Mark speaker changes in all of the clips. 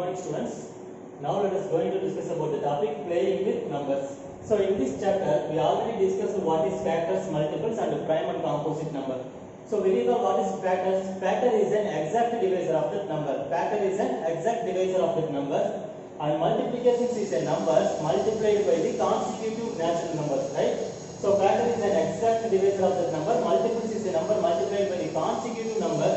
Speaker 1: morning students. Now let us going to discuss about the topic playing with numbers. So in this chapter we already discussed what is factors, multiples and prime and composite number. So we know what is factors. Factor is an exact divisor of that number. Factor is an exact divisor of that number. And multiplications is a numbers multiplied by the consecutive natural numbers, right? So factor is an exact divisor of that number. Multiples is a number multiplied by the consecutive number.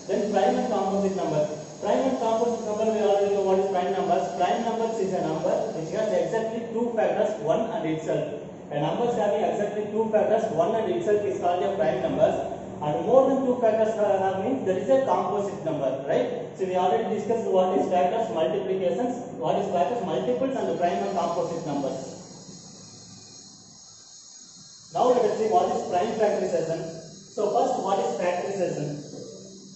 Speaker 1: Then prime and composite number. Prime and composite number, we already know what is prime numbers. Prime numbers is a number which has exactly two factors, one and itself. A number having exactly two factors, one and itself is called a prime numbers. And more than two factors means there is a composite number, right? So we already discussed what is factors, multiplications, what is factors, multiples and the prime and composite numbers. Now let us see what is prime factorization. So first, what is factorization?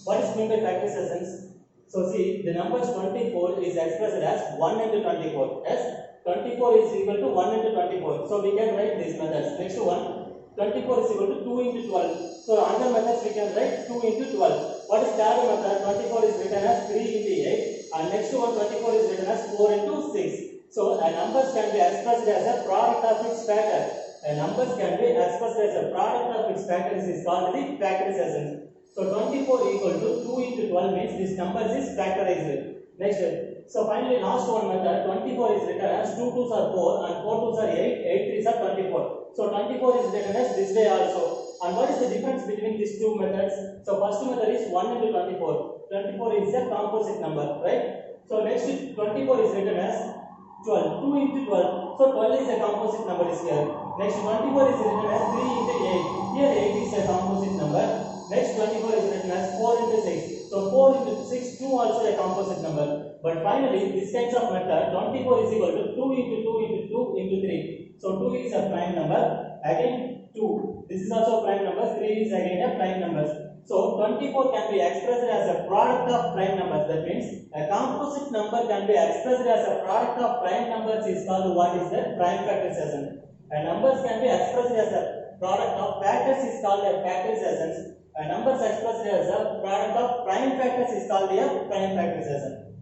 Speaker 1: What is meant by factorizations? So see, the numbers 24 is expressed as 1 into 24. Yes, 24 is equal to 1 into 24. So we can write these methods. Next one, 24 is equal to 2 into 12. So under methods we can write 2 into 12. What is third method? 24 is written as 3 into 8. And next one, 24 is written as 4 into 6. So a numbers can be expressed as a product of its factor. A numbers can be expressed as a product of its factors is called the factorization. So 24 equal to 2 into 12 means this number is factorized. Next, so finally last one method, 24 is written as 2 2s are 4 and 4 2s are 8, 8 3s are 24. So 24 is written as this way also. And what is the difference between these two methods? So first method is 1 into 24. 24 is a composite number, right? So next 24 is written as 12, 2 into 12. So 12 is a composite number is here. Next 24 is written as 3 into 8. Here 8 is a composite number. Next 24 is written as 4 into 6. So 4 into 6, 2 also a composite number. But finally, this kinds of method, 24 is equal to 2 into 2 into 2 into 3. So 2 is a prime number. Again 2. This is also a prime number. 3 is again a prime number. So 24 can be expressed as a product of prime numbers. That means a composite number can be expressed as a product of prime numbers is called what is the prime factorization. A numbers can be expressed as a product of factors is called a factorization. A numbers expressed as a product of prime factors is called a prime factorization.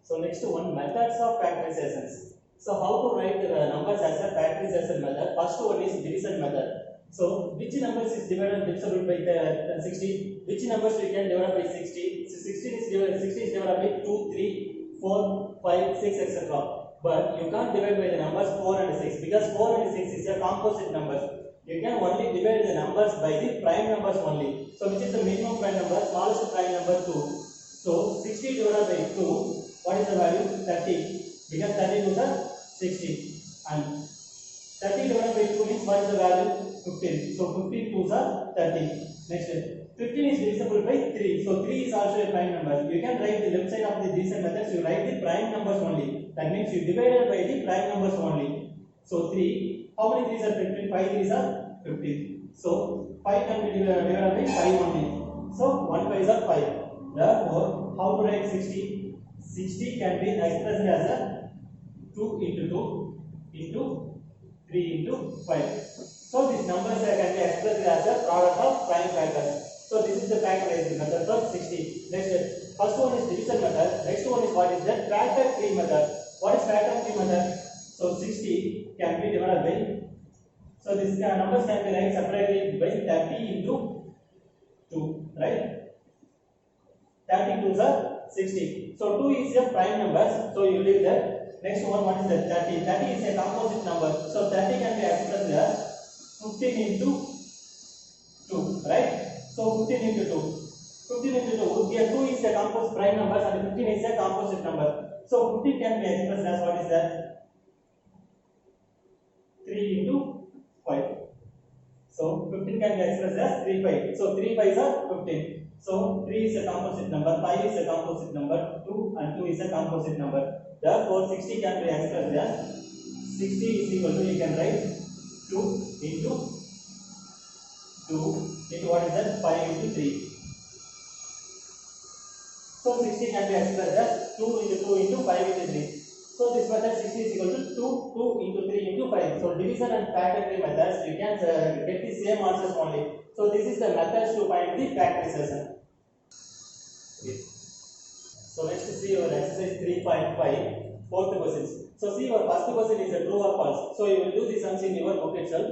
Speaker 1: So next one, methods of factorizations. So how to write the numbers as a factorization method? First one is division method. So which numbers is divisible by 60? Which numbers we can divide by 60? So 60 is divided by 2, 3, 4, 5, 6, etc. But you can't divide by the numbers 4 and 6 because 4 and 6 is a composite numbers. You can only divide the numbers by the prime numbers only. So which is the minimum prime number? Smallest prime number 2. So 60 divided by 2, what is the value? 30. Because 32 is 60. And 30 divided by 2 means what is the value? 15. So 15 2s are 30. Next, 15 is divisible by 3. So 3 is also a prime number. You can write the left side of the division methods. You write the prime numbers only. That means you divide by the prime numbers only. So 3. How many 3s are 15? 5 3s are 15. So 5 can be divided by 5 only. So 1 5s are 5. Therefore, how to write 60? 60 can be expressed as a 2 into 2 into 3 into 5. So these numbers can be expressed as a product of prime factors. So this is the factorization method for 60. Next, first one is division method. Next one is what is the factor tree method. What is factor tree method? So 60 can be divided by. So these numbers can be written separately by 30 into 2, right? 30 2s are 60. So 2 is a prime number. So you leave that. Next one, what is that? 30. 30 is a composite number. So 30 can be expressed as 15 into 2, right? So 15 into 2. 15 into 2. Here 2 is a composite prime number and 15 is a composite number. So 15 can be expressed as what is that? 3 into 5. So 15 can be expressed as 3 5. So 3 5s are 15. So 3 is a composite number, 5 is a composite number, 2 and 2 is a composite number. Therefore 60 can be expressed as 60 is equal to, you can write 2 into 2 into what is that? 5 into 3. So 60 can be expressed as 2 into 2 into 5 into 3. So this method 60 is equal to 2, 2 into 3 into 5. So division and factory methods, you can get the same answers only. So this is the methods to find the factorization. Okay. So next see your exercise 3.5, fourth questions. So see your first question is a true or false. So you will do the sums in your book itself.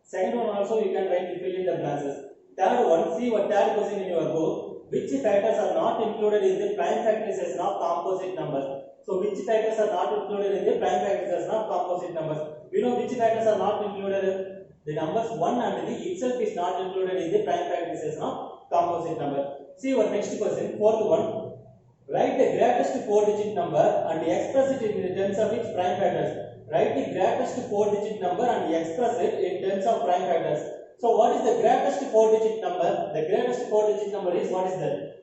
Speaker 1: Second one also you can write fill in the blanks. Third one, see your third question in your book. Which factors are not included in the prime factorization of composite numbers? So which factors are not included in the prime factorization of composite numbers? We know which factors are not included. The numbers 1 and the itself is not included in the prime factorization of composite number. See your next question, fourth one. Write the greatest 4-digit number and express it in terms of its prime factors. Write the greatest 4-digit number and express it in terms of prime factors. So what is the greatest 4-digit number? The greatest 4-digit number is what is that?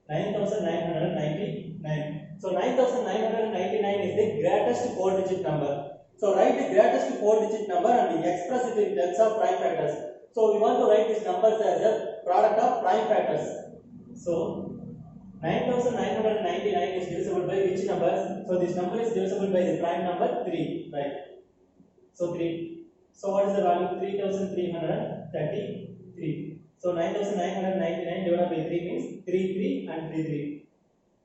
Speaker 1: 9999. So 9999 is the greatest 4-digit number. So write the greatest 4-digit number and express it in terms of prime factors. So we want to write these numbers as a product of prime factors. So 9999 is divisible by which numbers? So this number is divisible by the prime number 3, right? So 3. So what is the value? 3333. So 9999 divided by 3 means 3 and 3.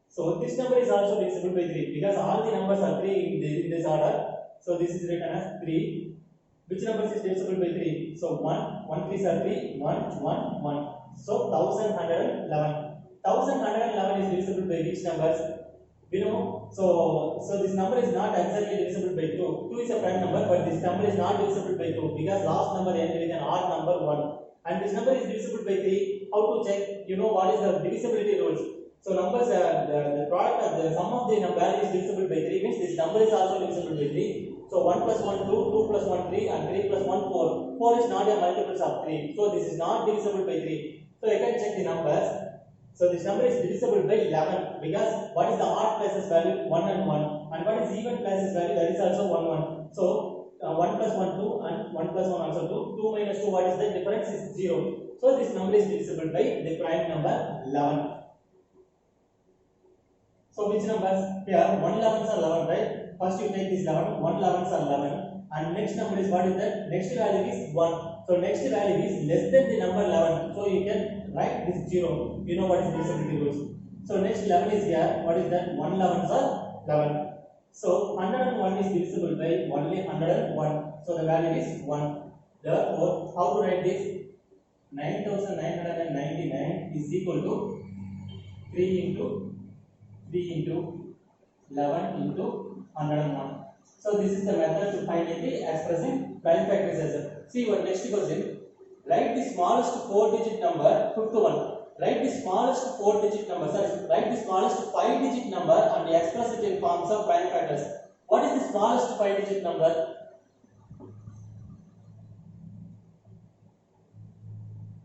Speaker 1: So this number is also divisible by 3 because all the numbers are 3 in this order. So this is written as 3. Which numbers is divisible by 3? So 1, 1 3s are 3, 1, 1, 1. So 1111. 1111 is divisible by which numbers? We know. So this number is not exactly divisible by 2. 2 is a prime number, but this number is not divisible by 2 because last number ended with an odd number 1. And this number is divisible by 3. How to check? You know what is the divisibility rules? So numbers, the product of the sum of the value is divisible by 3 means this number is also divisible by 3. So 1 plus 1 2, 2 plus 1 3 and 3 plus 1 4. 4 is not a multiple of 3. So this is not divisible by 3. So you can check the numbers. So this number is divisible by 11 because what is the odd places value? 1 and 1. And what is even places value? That is also 1 1. So 1 plus 1 2 and 1 plus 1 also 2. 2 minus 2, what is the difference? Is 0. So this number is divisible by the prime number 11. So which numbers? Here 1 11s are 11, right? First you take this 11, 1 11s are 11. And next number is what is that? Next value is 1. So next value is less than the number 11. So you can write this 0. You know what is divisibility rules. So next 11 is here. What is that? 1 11s are 11. So 101 is divisible by only 101. So the value is 1. Therefore, how to write this? 9999 is equal to 3 into 11 into 101. So this is the method to find the expressing prime factorization. See your next question. Write the smallest 4-digit number, fifth one. Write the smallest 4-digit number, write the smallest 5-digit number and express it in forms of prime factors. What is the smallest 5-digit number?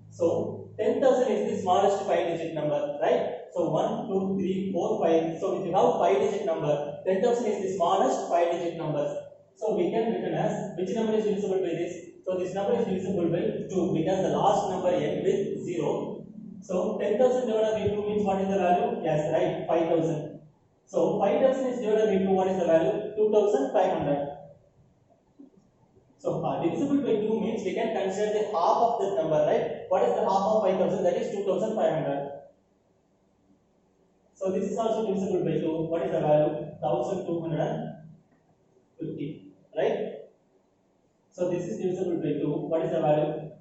Speaker 1: So 10,000 is the smallest 5-digit number, right? So 1, 2, 3, 4, 5. So if you have 5-digit number, 10,000 is the smallest 5-digit numbers. So we can written as which number is divisible by this? So this number is divisible by 2 because the last number ends with 0. So 10,000 divided by 2 means what is the value? Yes, right, 5,000. So 5,000 is divided by 2, what is the value? 2,500. So divisible by 2 means we can consider the half of this number, right? What is the half of 5,000? That is 2,500. So this is also divisible by 2. What is the value? 1,250, right? So this is divisible by 2. What is the value?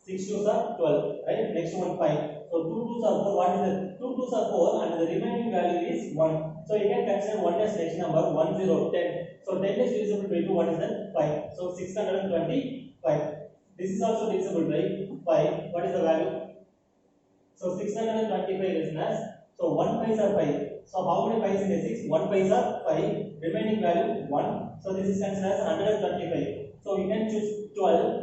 Speaker 1: 6 2s are 12, right? Next one 5. So 2 2s are 4. What is the 2 2s are 4 and the remaining value is 1. So you can consider 1 as next number 10 10. So 10 is divisible by 2. What is that? 5. So 625. This is also divisible by 5. What is the value? So 625 is as. So 1 5s are 5. So how many 5s in a 6? 1 5s are 5. Remaining value 1. So this is considered as 125. So you can choose 12.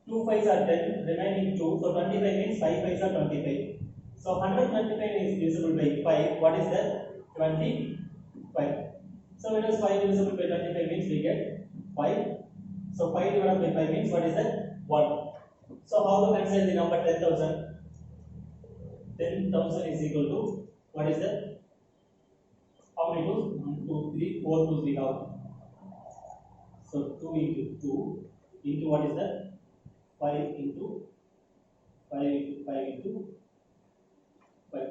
Speaker 1: 2 5s are 10, remaining 2. So 25 means 5 5s are 25. So 125 is divisible by 5. What is that? 25. So when is 5 divisible by 25 means we get 5. So 5 divided by 5 means what is that? 1. So how to consider the number 10,000? 10,000 is equal to what is that? How many 2s? 3, 4 2 we have. So 2 into 2 into what is that? 5 into 5 into 5 into 5.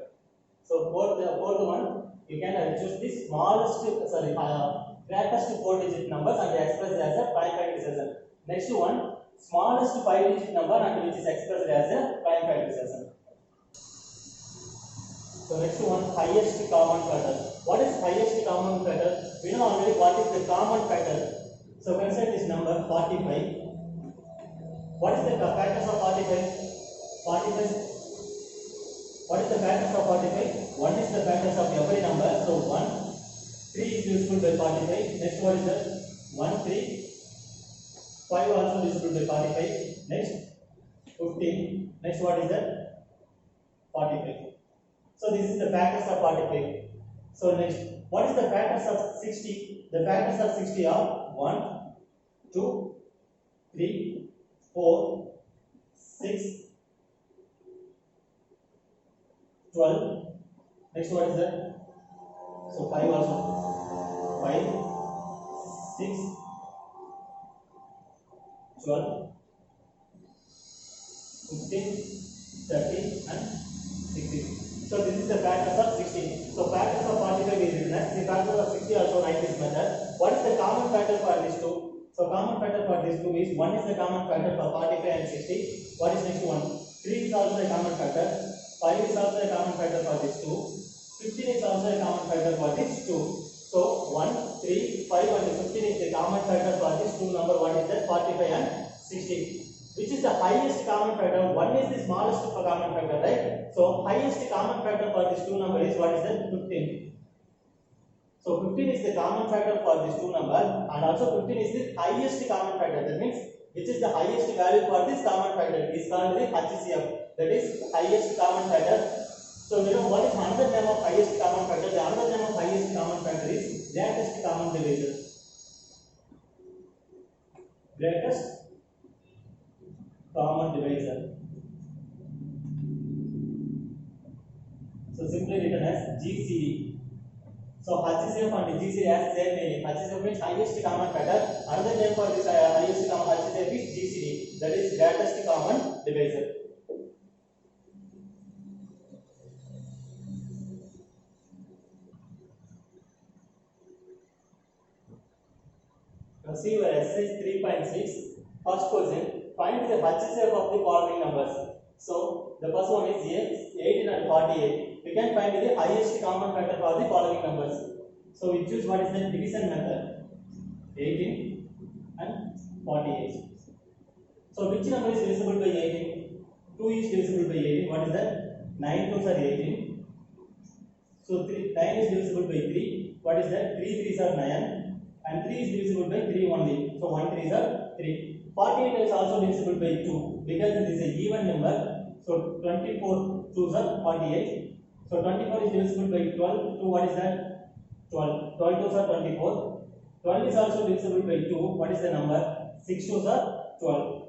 Speaker 1: So for the fourth one, you can choose the smallest, greatest 4-digit numbers and express it as a prime factorization. Next one, smallest 5-digit number and which is expressed as a prime factorization. So next one, highest common factor. What is highest common factor? We know already what is the common factor. So consider this number 45. What is the factors of 45? 45. What is the factors of 45? 1 is the factors of every number. So 1, 3 is divisible by 45. Next what is that? 1, 3. 5 also divisible by 45. Next 15. Next what is that? 45. So this is the factors of 45. So next, what is the factors of 60? The factors of 60 are 1, 2, 3, 4, 6, 12. Next what is that? So 5 also. 5, 6, 12, 15, 13 and 16. So this is the factors of 16. So factors of 45 is written as the factors of 60 also write this method. What is the common factor for these two? So common factor for these two is 1 is the common factor for 45 and 60. What is next one? 3 is also a common factor. 5 is also a common factor for these two. 15 is also a common factor for these two. So 1, 3, 5 and 15 is the common factor for these two number. What is that? 45 and 60. Which is the highest common factor? 1 is the smallest common factor, right? So highest common factor for these two number is what is that? 15. So 15 is the common factor for these two number and also 15 is the highest common factor. That means which is the highest value for this common factor is called the HCF. That is highest common factor. So you know what is another name of highest common factor? The another name of highest common factor is greatest common divisor. Greatest common divisor. So simply written as GCD. So HCF and GCD has same meaning. HCF means highest common factor. Another name for this highest common HCF is GCD. That is greatest common divisor. Now see your exercise 3.6. First question, find the HCF of the following numbers. So the first one is 18 and 48. We can find the highest common factor for the following numbers. So we choose what is the division method. 18 and 48. So which number is divisible by 18? 2 is divisible by 18. What is that? 9 2s are 18. So 9 is divisible by 3. What is that? 3 3s are 9. And 3 is divisible by 3 only. So 1 3s are 3. 48 is also divisible by 2 because it is an even number. So 24 2s are 48. So 24 is divisible by 12. 2 what is that? 12. 12 2s are 24. 12 is also divisible by 2. What is the number? 6 2s are 12.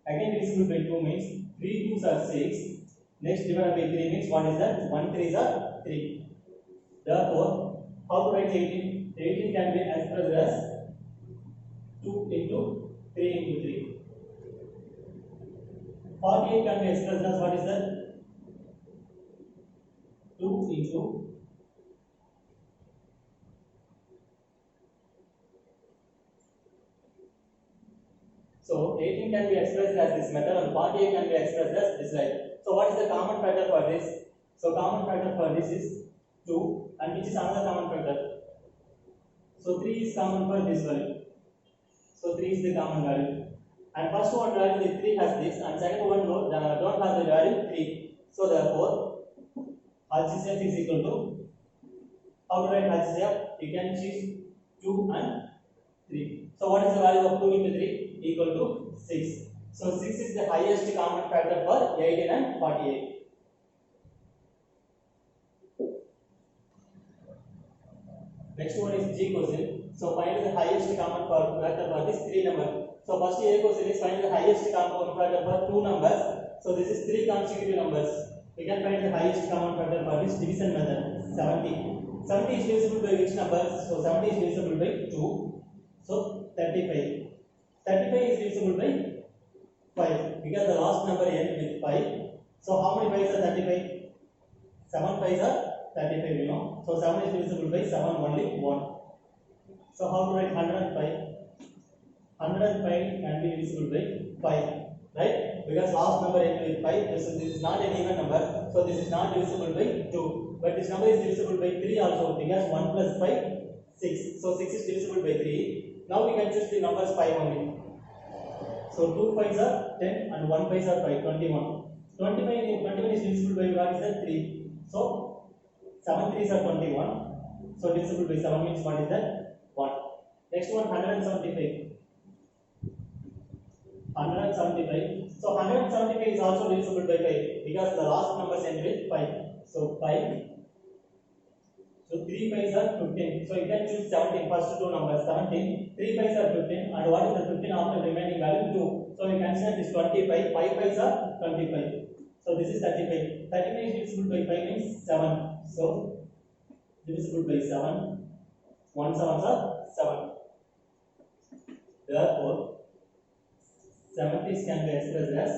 Speaker 1: Again divisible by 2 means 3 2s are 6. Next divided by 3 means what is that? 1 3s are 3. Therefore, how to write 18? 18 can be expressed as 2 into 3 into 3. 48 can be expressed as what is that? 2 into So 18 can be expressed as this method and 48 can be expressed as this way. So what is the common factor for this? So common factor for this is 2 and which is another common factor? So 3 is common for this value. So 3 is the common value. And first one value the 3 has this and second one don't have the value 3. So therefore HCF is equal to, how to write HCF? You can choose 2 and 3. So what is the value of 2 into 3? Equal to 6. So 6 is the highest common factor for 18 and 48. Next one is G question. So find the highest common factor for this 3 number. So first A question is find the highest common factor for 2 numbers. So this is 3 consecutive numbers. We can find the highest common factor for this division method. 70. 70 is divisible by which number? So 70 is divisible by 2. So 35. 35 is divisible by 5 because the last number ends with 5. So how many 5s are 35? 7 5s are 35, you know. So 7 is divisible by 7 only 1. So how to write 105? 105 can be divisible by 5, right? Because last number ends with 5. This is not an even number. So this is not divisible by 2. But this number is divisible by 3 also because 1 plus 5, 6. So 6 is divisible by 3. Now we can choose the numbers 5 only. So 2 5s are 10 and 1 5s are 5, 21. 21 is divisible by what is that? 3. So 7 3s are 21. So divisible by 7 means what is that? 1. Next one 175. 175. So 175 is also divisible by 5 because the last numbers end with 5. So 5. So 3 5s are 15. So you can choose 17. First two numbers 17. 3 5s are 15. And what is the 15 after remaining value? 2. So you consider this 25. 5 5s are 25. So this is 35. 35 is divisible by 5 means 7. So divisible by 7. 1 7s are 7. Therefore 70s can be expressed as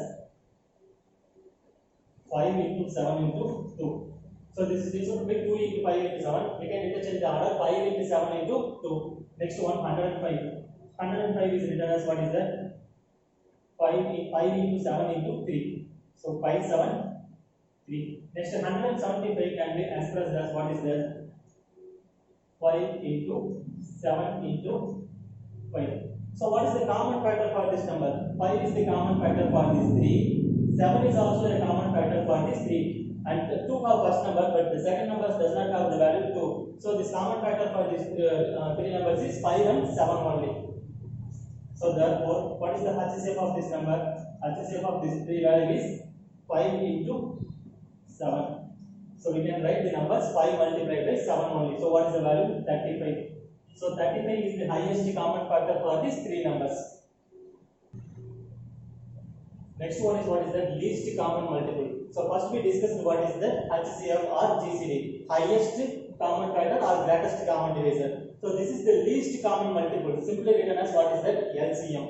Speaker 1: 5 into 7 into 2. So this is divisible by 2 into 5 into 7. We can interchange the order 5 into 7 into 2. Next one 105. 105 is written as what is that? 5 into 7 into 3. So 5 7 3. Next 175 can be expressed as what is that? 5 into 7 into 5. So what is the common factor for this number? 5 is the common factor for this 3. 7 is also a common factor for this 3. And 2 have first number, but the second number does not have the value 2. So this common factor for this 3 numbers is 5 and 7 only. So therefore, what is the HCF of this number? HCF of this 3 value is 5 into 7. So we can write the numbers 5 multiplied by 7 only. So what is the value? 35. So 35 is the highest common factor for these 3 numbers. Next one is what is the least common multiple. So first we discussed what is the HCF or GCD, highest common factor or greatest common divisor. So this is the least common multiple, simply written as what is that? LCM.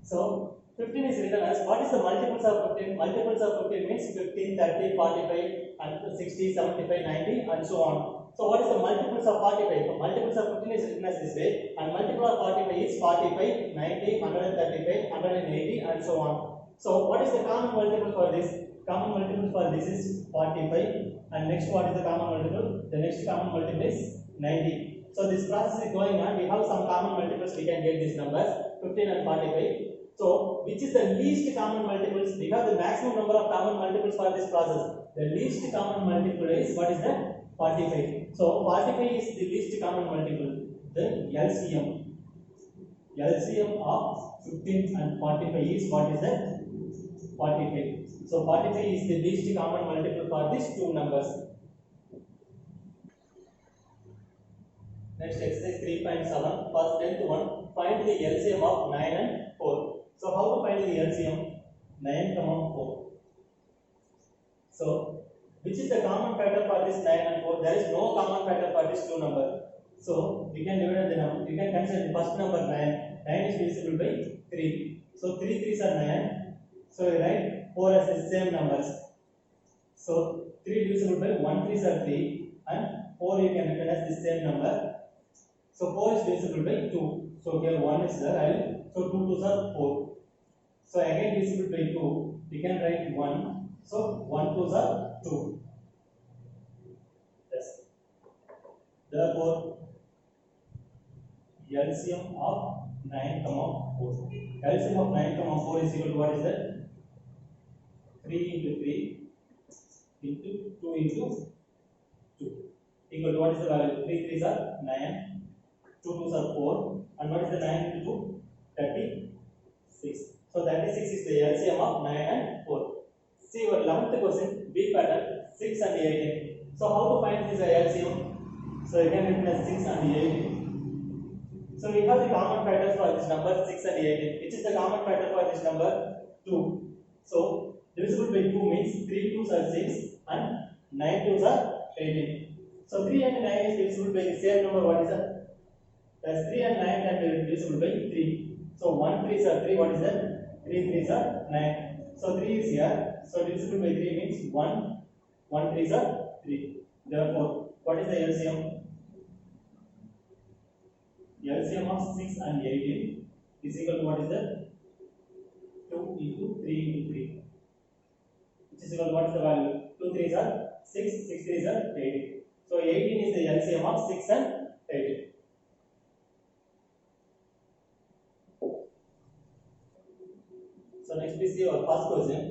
Speaker 1: So 15 is written as what is the multiples of 15? Multiples of 15 means 15, 30, 45 and 60, 75, 90 and so on. So what is the multiples of 45? So multiples of 15 is written as this way, and multiple of 45 is 45, 90, 135, 180 and so on. So what is the common multiple for this? Common multiple for this is 45, and next what is the common multiple? The next common multiple is 90. So this process is going on. We have some common multiples, we can get these numbers 15 and 45. So which is the least common multiples? We have the maximum number of common multiples for this process. The least common multiple is what is that? 45. So 45 is the least common multiple. The LCM. LCM of 15 and 45 is what is that? 45. So 45 is the least common multiple for these two numbers. Next exercise 3.7. First 10th one. Find the LCM of 9 and 4. So how to find the LCM? 9, 4. So which is the common factor for this 9 and 4? There is no common factor for this two number. So we can divide the number. We can consider the first number 9. 9 is divisible by 3. So 3 3s are 9. So we write 4 as the same numbers. So 3 divisible by 1 3s are 3 and 4 you can written as the same number. So 4 is divisible by 2. So here 1 is there. So 2 2s are 4. So again divisible by 2. We can write 1. So 1 2s are 2. Yes. Therefore, LCM of 9, 4. LCM of 9, 4 is equal to what is that? 3 into 3 into 2 into 2. Equal to what is the value? 3 3s are 9, 2 2s are 4, and what is the 9 into 2? 36. So 36 is the LCM of 9 and 4. See your 11th question, B pattern 6 and 18. So how to find this LCM? So you can written as 6 and 18. So we have the common factors for this number 6 and 18. Which is the common factor for this number? 2. So divisible by 2 means 3 2s are 6 and 9 2s are 18. So 3 and 9 is divisible by the same number. What is that? That's 3 and 9 can be divisible by 3. So 1 3s are 3. What is that? 3 3s are 9. So 3 is here. So divisible by 3 means 1. 1 3s are 3. Therefore, what is the LCM? LCM of 6 and 18 is equal to what is that? 2 into 3 into 3. Which is equal to what is the value? 2 3s are 6, 6 3s are 18. So 18 is the LCM of 6 and 18. So next we see our first question.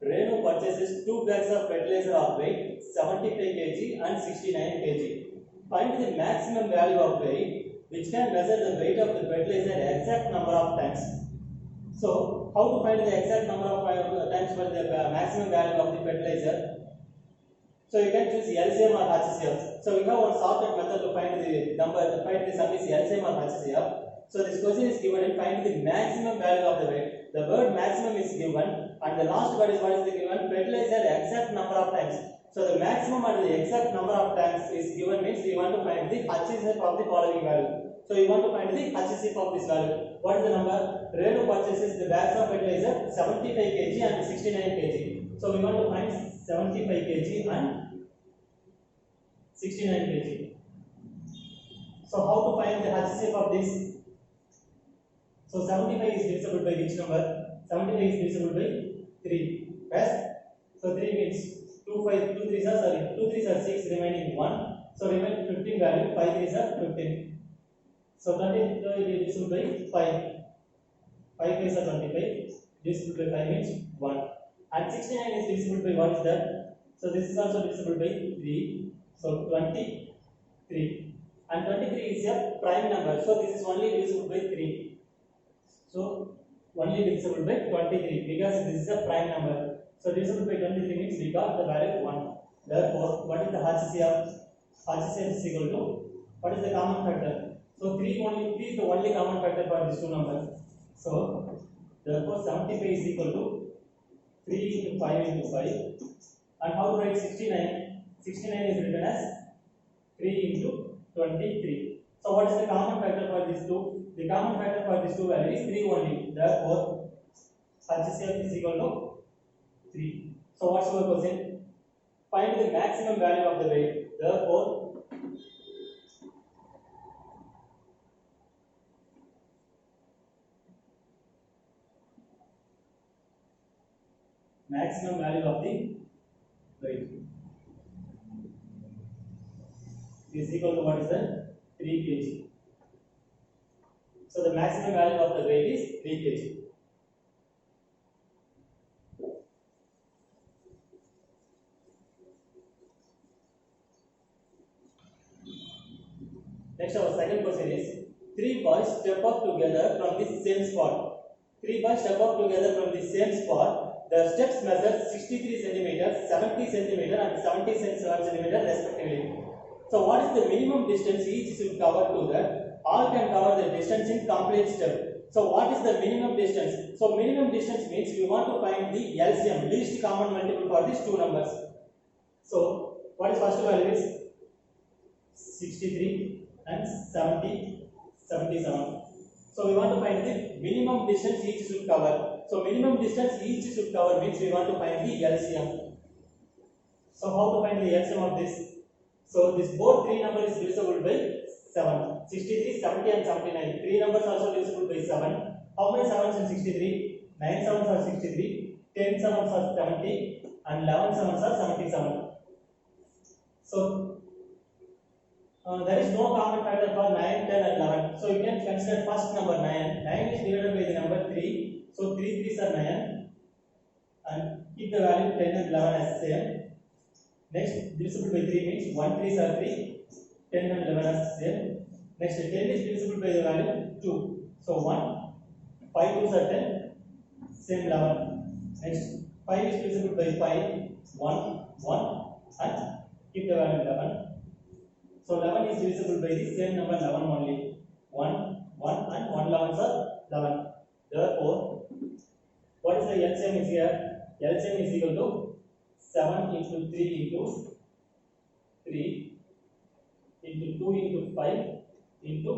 Speaker 1: Renu purchases 2 bags of fertilizer of weight 75 kg and 69 kg. Find the maximum value of weight which can measure the weight of the fertilizer exact number of times. So how to find the exact number of times for the maximum value of the fertilizer? So you can choose LCM or HCF. So we have one shortcut method to find the number, to find the sum is LCM or HCF. So this question is given and find the maximum value of the weight. The word maximum is given and the last word is what is the given? Fertilizer exact number of times. So the maximum and the exact number of times is given means we want to find the HCF of the following value. So you want to find the HCF of this value. What is the number? Renu purchases the bags of fertilizer 75 kg and 69 kg. So we want to find 75 kg and 69 kg. So how to find the HCF of this? So 75 is divisible by which number? 75 is divisible by 3. Yes? So 3 means 2 3s are 6, remaining 1. So remaining 15 value, 5 3s are 15. So 20 is divisible by 5. 5 3s are 25. Divisible by 5 means 1. And 69 is divisible by what is that? So this is also divisible by 3. So 23. And 23 is a prime number. So this is only divisible by 3. So only divisible by 23 because this is a prime number. So divisible by 23 means we got the value 1. Therefore, what is the HCF? HCF is equal to what is the common factor? So 3 is the only common factor for these two numbers. So therefore 75 is equal to 3 into 5 into 5. And how to write 69? 69 is written as 3 into 23. So what is the common factor for these two? The common factor for these two values is 3 only. Therefore, HCF is equal to 3. So what's our question? Find the maximum value of the weight. Therefore, maximum value of the weight is equal to what is that? 3 kg. So the maximum value of the weight is 3 kg. Next, our second question is: 3 boys step up together from the same spot. 3 boys step up together from the same spot. The steps measure 63 cm, 70 cm, and 70 cm respectively. So, what is the minimum distance each should cover to that? All can cover the distance in complete step. So, what is the minimum distance? So, minimum distance means we want to find the LCM, least common multiple for these two numbers. So, what is first value is 63 and 70, 77. So, we want to find the minimum distance each should cover. So, minimum distance each should cover means we want to find the LCM. So, how to find the LCM of this? So, this both three numbers is divisible by 7. 63, 70 and 79. Three numbers also divisible by 7. How many 7s in 63? 9 7s are 63, 10 7s are 70 and 11 7s are 77. So, there is no common factor for 9, 10 and 11. So, you can consider first number 9. 9 is divided by the number 3. So, 3 3s are 9 and keep the value 10 and 11 as same. Next, divisible by 3 means 1 3s are 3, 10 and 11 as same. Next, 10 is divisible by the value 2. So, 1, 5 2s are 10, same 11. Next, 5 is divisible by 5, 1, 1 and keep the value 11. So 11 is divisible by the same number 11 only. 1, 1 and 1 11s are 11. Therefore, what is the LCM is here? LCM is equal to 7 into 3 into 3 5 into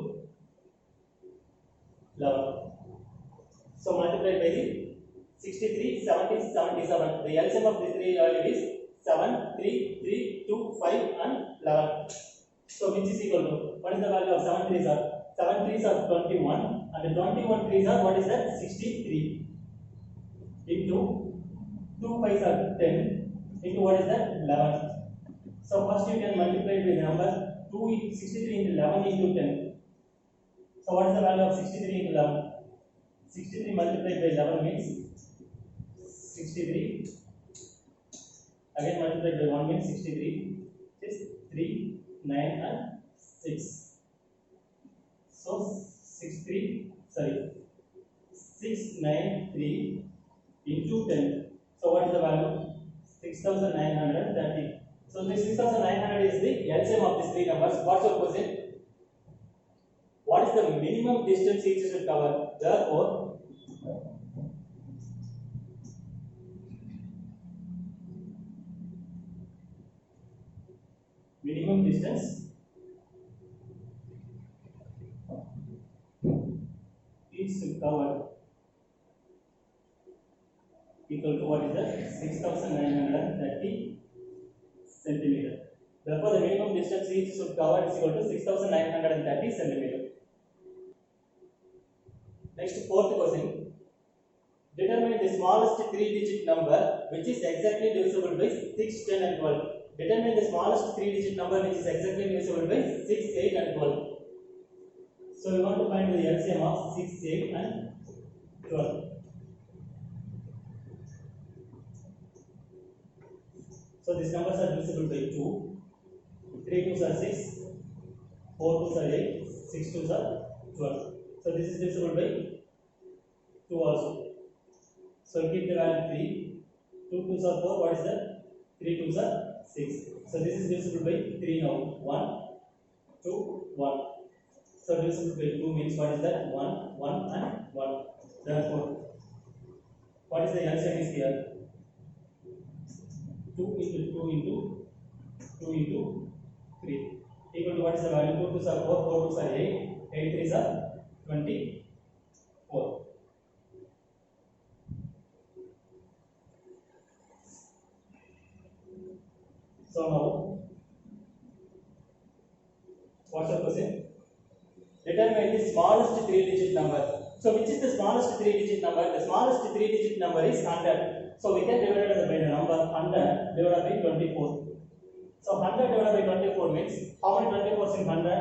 Speaker 1: 11. So multiplied by the 63, 70, 77. The LCM of these three value is 7, 3, 3, 2, 5 and 11. So which is equal to, what is the value of 7 3s are? 7 3s are 21 and 21 3s are, what is that? 63 into 2 5s are 10 into what is that? 11. So first you can multiply with the number 63 into 11 into 10. So what is the value of 63 into 11? 63 multiplied by 11 means 63. Again multiplied by 1 means 63. Is 3, 9 and 6. So 693 into 10. So what is the value? 6930. So this 6900 is the LCM of these three numbers. What's your question? What is the minimum distance each should cover? Therefore, minimum distance each should cover equal to what is that? 6930 centimeter. Therefore, the minimum distance each should cover is equal to 6930 centimeter. Next, fourth question. Determine the smallest three-digit number which is exactly divisible by 6, 10 and 12. Determine the smallest three-digit number which is exactly divisible by 6, 8 and 12. So we want to find the LCM of 6, 8 and 12. So these numbers are divisible by 2. 3 2s are 6, 4 2s are 8, 6 2s are 12. So this is divisible by 2 also. So keep the value 3. 2 2s are 4. What is that? 3 2s are 6. So this is divisible by 3 now. 1, 2, 1. So divisible by 2 means what is that? 1, 1 and 1. Therefore, what is the LCM is here? 2 into 2 into 2 into 3 equal to what is the value? 2 2s are 4, 4 2s are 8, 8 3s are 24. So now, what's the question? Determine the smallest three-digit number. So which is the smallest three-digit number? The smallest three-digit number is 100. So we can divide it by the number 100 divided by 24. So 100 divided by 24 means how many 24s in 100?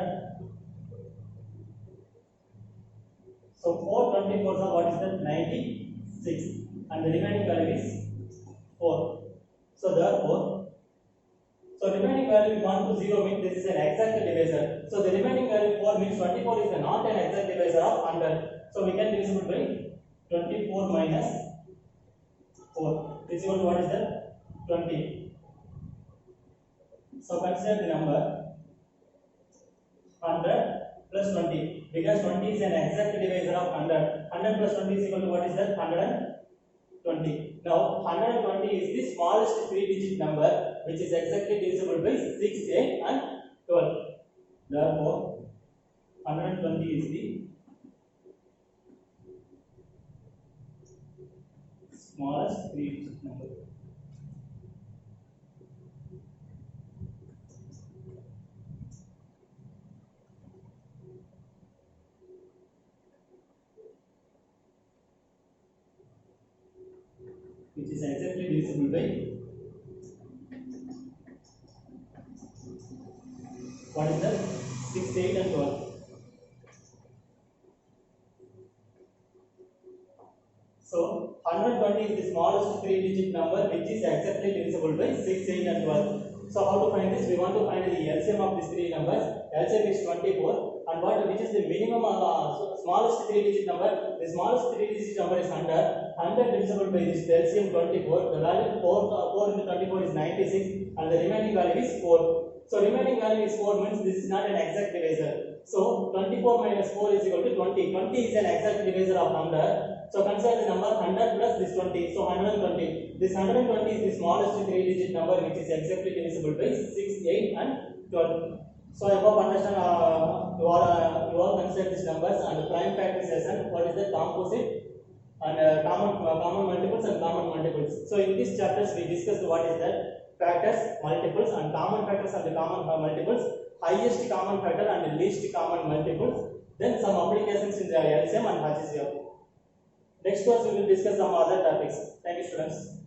Speaker 1: So 4 24s are what is that? 96 and the remaining value is 4. So therefore, remaining value 1 to 0 means this is an exact divisor. So the remaining value 4 means 24 is not an exact divisor of 100. So we can divisible by 24 minus 4 is equal to what is that? 20. So consider the number 100 plus 20 because 20 is an exact divisor of 100. 100 plus 20 is equal to what is that? 120. Now 120 is the smallest three-digit number which is exactly divisible by 6, 8 and 12. Therefore, 120 is the smallest three-digit number. Which is exactly divisible by what is that? 6, 8 and 12. So 120 is the smallest three-digit number which is exactly divisible by 6, 8 and 12. So how to find this? We want to find the LCM of these three numbers. LCM is 24 and which is the minimum smallest three-digit number? The smallest three-digit number is 100. 100 divisible by this LCM 24. The value 4 into 24 is 96 and the remaining value is 4. So remaining value is 4 means this is not an exact divisor. So 24 minus 4 is equal to 20. 20 is an exact divisor of 100. So consider the number 100 plus this 20. So 120. This 120 is the smallest three-digit number which is exactly divisible by 6, 8 and 12. So I hope understand you all consider these numbers and prime factorization. What is the composite and common multiples and common multiples. So in these chapters we discussed what is that factors, multiples and common factors and the common multiples, highest common factor and least common multiples. Then some applications in the LCM and HCF. Next course we will discuss some other topics. Thank you, students.